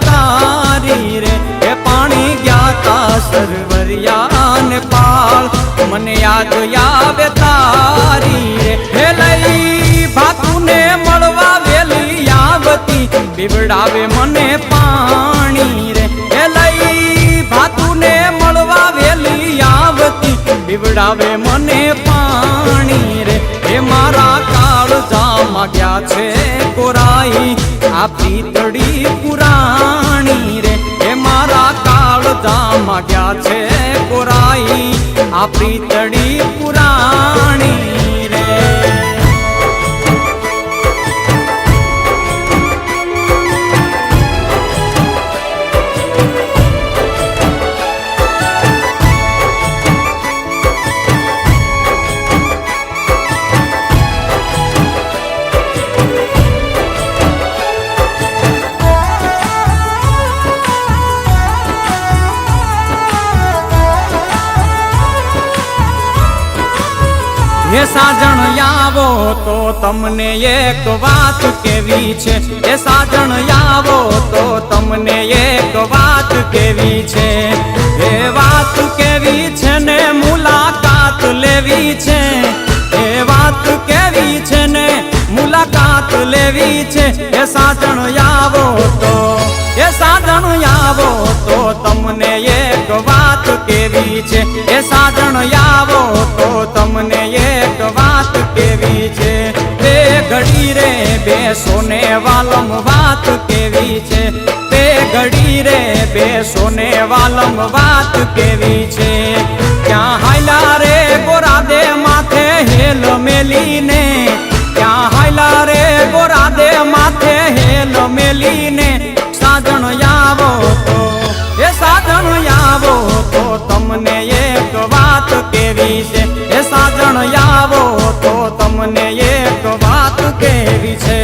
તારી રે એ પાણી ગ્યાતા સરવરિયા ને પાળ મને યાદ આવે તારી રે હે લઈ ભાતુને મળવા વેલી આવતી પીવડાવે મને પાણી રે હે લઈ ભાતુને મળવા વેલી આવતી પીવડાવે મને પાણી રે હે મારા કાળજામાં ગયા છે કોરાઈ આ પીતળી પુરાણી રે હે મારા કાળજામાં ગયા છે કોરાઈ આ પીતળી પુરાણી રે હે સાજણ આવો તો તમને એક વાત કેવી છે હે સાજણ આવો તો તમને એક વાત કેવી છે એ વાત કેવી છે ને મુલાકાત લેવી છે એ વાત કેવી છે ને મુલાકાત લેવી છે હે સાજણ આવો તો હે સાજણ આવો તો તમને એક વાત કેવી છે હે સાજણ આવો તો તમને એક વાત કેવી છે બે ઘડી રે બેસો ને વાલમ વાત કેવી છે બે ઘડી રે બેસો ને વાલમ વાત કેવી છે ક્યાં હાયલા રે ગોરા દે માથે હેલ મેલીને ક્યાં હાયલા રે ગોરા દે માથે હેલ મેલીને સાજણ આવો તો એ સાજણ આવો તો તમને એક વાત કેવી છે એ સાજણ આવો તો તમને એક વાત કેવી છે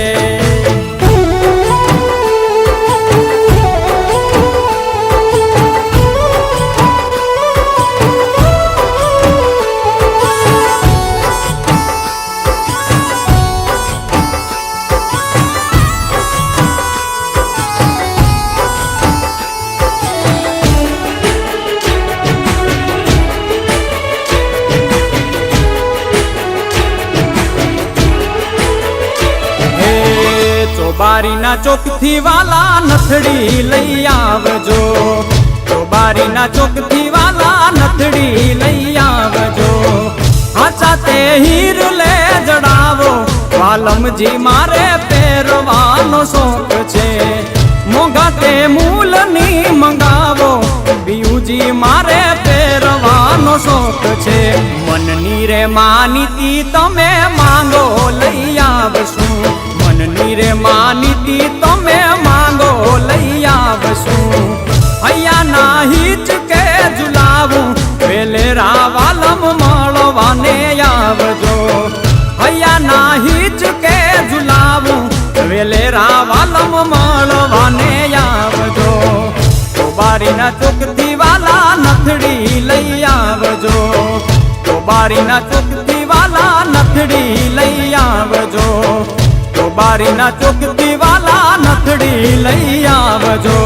ચોબારીના ચોકથી વાલા નથડી લઈ આવજો ચોબારીના ચોકથી વાલા નથડી લઈ આવજો હાચા તે હીર લે જડાવો વાલમજી મારે પહેરવાનો શોખ છે મોંઘા તે મૂલની મંગાવો બીયુજી મારે પહેરવાનો શોખ છે મનની રે માનીતી તમે માંગો લઈ આવશું મનની રે માનીતી તમે માંગો લઈ આવશું હૈયા ના હિચકે ઝુલાવું વેલેરા વાલમ મળવાને આવજો હૈયા ના હિચકે ઝુલાવું વેલેરા વાલમ મળવાને આવજો ચોબારીના ચોકથી વાલા નથડી લઈ આવજો ચોબારીના ચોકથી વાલા નથડી લઈ આવજો ચોબારીના ચોકથી વાલા નથડી લઈ આવજો